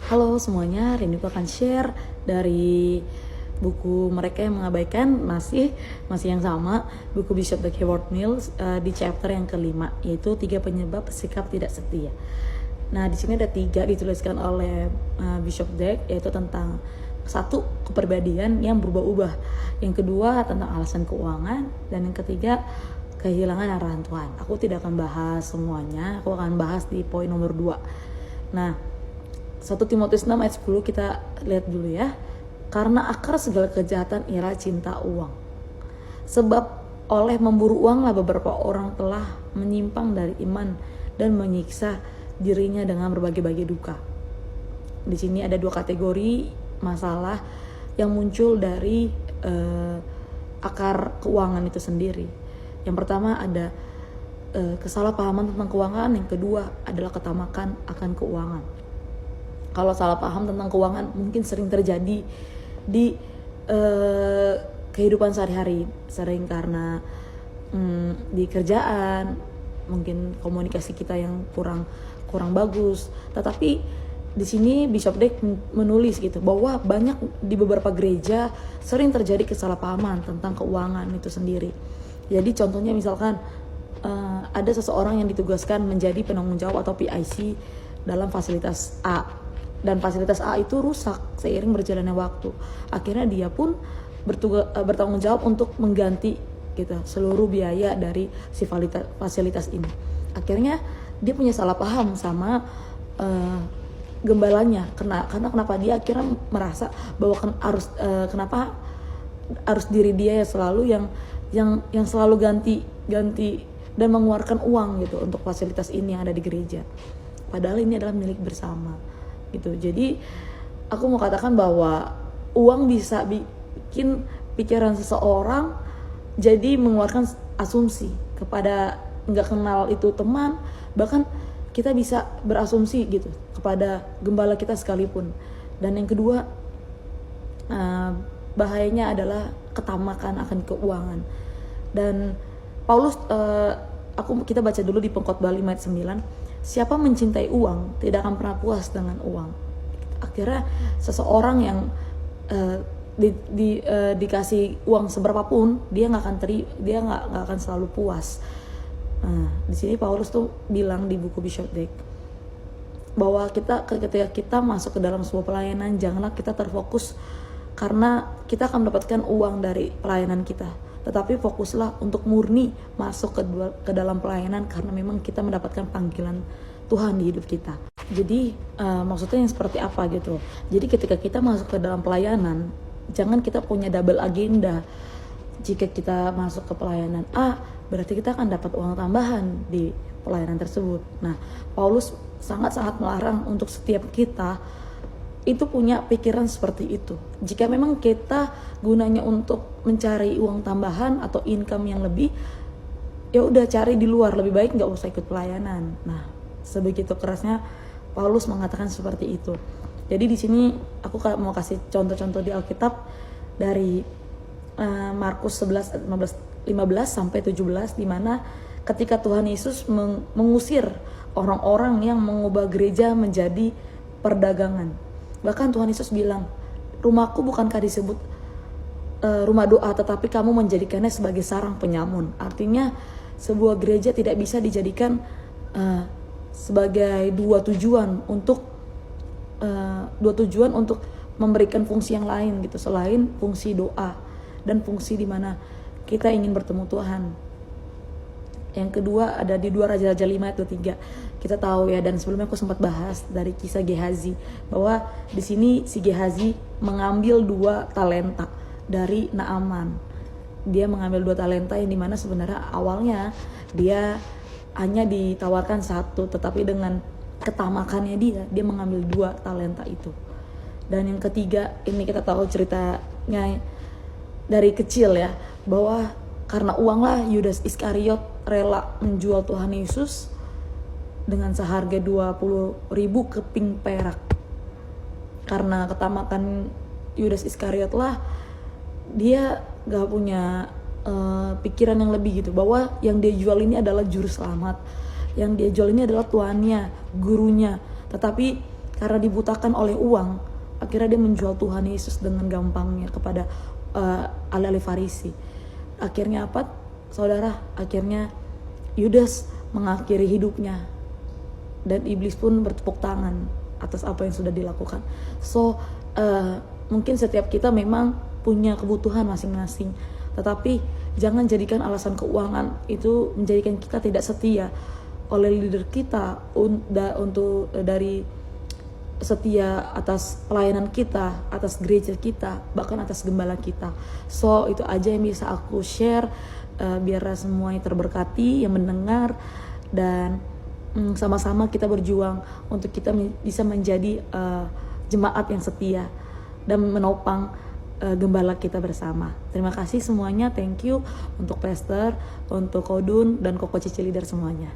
Halo semuanya, hari ini aku akan share dari buku Mereka yang Mengabaikan, masih yang sama, buku Bishop The Howard Mills, di chapter yang kelima, yaitu 3 penyebab sikap tidak setia. Nah, di sini ada 3 dituliskan oleh Bishop Dake, yaitu tentang 1, kepribadian yang berubah-ubah, yang kedua tentang alasan keuangan, dan yang ketiga kehilangan arahan Tuhan. Aku tidak akan bahas semuanya, aku akan bahas di poin nomor 2. Nah, 1 Timotius 6 ayat 10 kita lihat dulu ya. Karena akar segala kejahatan ialah cinta uang. Sebab oleh memburu uanglah beberapa orang telah menyimpang dari iman dan menyiksa dirinya dengan berbagai-bagai duka. Di sini ada 2 kategori masalah yang muncul dari akar keuangan itu sendiri. Yang pertama ada kesalahpahaman tentang keuangan, yang kedua adalah ketamakan akan keuangan. Kalau salah paham tentang keuangan mungkin sering terjadi di kehidupan sehari-hari, sering karena di kerjaan, mungkin komunikasi kita yang kurang bagus. Tetapi di sini Bishop Dake menulis gitu bahwa banyak di beberapa gereja sering terjadi kesalahpahaman tentang keuangan itu sendiri. Jadi contohnya misalkan ada seseorang yang ditugaskan menjadi penanggung jawab atau PIC dalam fasilitas A. Dan fasilitas A itu rusak seiring berjalannya waktu. Akhirnya dia pun bertanggung jawab untuk mengganti gitu seluruh biaya dari si fasilitas ini. Akhirnya dia punya salah paham sama gembalanya. Karena kenapa dia akhirnya merasa bahwa kenapa harus diri dia ya selalu yang selalu ganti dan mengeluarkan uang gitu untuk fasilitas ini yang ada di gereja. Padahal ini adalah milik bersama. Gitu. Jadi aku mau katakan bahwa uang bisa bikin pikiran seseorang jadi mengeluarkan asumsi kepada nggak kenal itu teman, bahkan kita bisa berasumsi gitu kepada gembala kita sekalipun. Dan yang kedua bahayanya adalah ketamakan akan keuangan. Dan Paulus kita baca dulu di Pengkhotbah 5 ayat 9. Siapa mencintai uang tidak akan pernah puas dengan uang. Akhirnya seseorang yang dikasih uang seberapapun dia nggak akan selalu puas. Di sini Paulus tuh bilang di buku Bishop Dake bahwa ketika kita masuk ke dalam sebuah pelayanan, janganlah kita terfokus karena kita akan mendapatkan uang dari pelayanan kita. Tetapi fokuslah untuk murni masuk ke dalam pelayanan karena memang kita mendapatkan panggilan Tuhan di hidup kita. Jadi maksudnya yang seperti apa gitu. Jadi ketika kita masuk ke dalam pelayanan, jangan kita punya double agenda. Jika kita masuk ke pelayanan A, berarti kita akan dapat uang tambahan di pelayanan tersebut. Nah, Paulus sangat-sangat melarang untuk setiap kita itu punya pikiran seperti itu. Jika memang kita gunanya untuk mencari uang tambahan atau income yang lebih, ya udah cari di luar, lebih baik nggak usah ikut pelayanan. Nah, sebegitu kerasnya Paulus mengatakan seperti itu. Jadi di sini aku mau kasih contoh-contoh di Alkitab dari Markus 11 15 sampai 17, di mana ketika Tuhan Yesus mengusir orang-orang yang mengubah gereja menjadi perdagangan. Bahkan Tuhan Yesus bilang, rumahku bukankah disebut rumah doa, tetapi kamu menjadikannya sebagai sarang penyamun. Artinya sebuah gereja tidak bisa dijadikan sebagai dua tujuan untuk memberikan fungsi yang lain gitu, selain fungsi doa dan fungsi di mana kita ingin bertemu Tuhan. Yang kedua ada di 2 Raja-Raja 5 ayat 23. Kita tahu ya, dan sebelumnya aku sempat bahas dari kisah Gehazi bahwa di sini si Gehazi mengambil 2 talenta dari Naaman. Dia mengambil 2 talenta yang dimana sebenarnya awalnya dia hanya ditawarkan 1, tetapi dengan ketamakannya dia mengambil 2 talenta itu. Dan yang ketiga, ini kita tahu ceritanya dari kecil ya, bahwa karena uanglah Yudas Iskariot rela menjual Tuhan Yesus dengan seharga 20.000 keping perak. Karena ketamakan Yudas Iskariot lah, dia gak punya pikiran yang lebih gitu, bahwa yang dia jual ini adalah juru selamat, yang dia jual ini adalah tuannya, gurunya. Tetapi karena dibutakan oleh uang, akhirnya dia menjual Tuhan Yesus dengan gampangnya kepada ahli-ahli Farisi. Akhirnya apa, saudara? Akhirnya Yudas mengakhiri hidupnya, dan iblis pun bertepuk tangan atas apa yang sudah dilakukan. So mungkin setiap kita memang punya kebutuhan masing-masing, tetapi jangan jadikan alasan keuangan itu menjadikan kita tidak setia oleh leader kita untuk dari setia atas pelayanan kita, atas gereja kita, bahkan atas gembala kita. So itu aja yang bisa aku share, biar semuanya terberkati yang mendengar, dan sama-sama kita berjuang untuk kita bisa menjadi jemaat yang setia dan menopang gembala kita bersama. Terima kasih semuanya, thank you untuk Pastor, untuk Kodun dan Koko Cici Leader semuanya.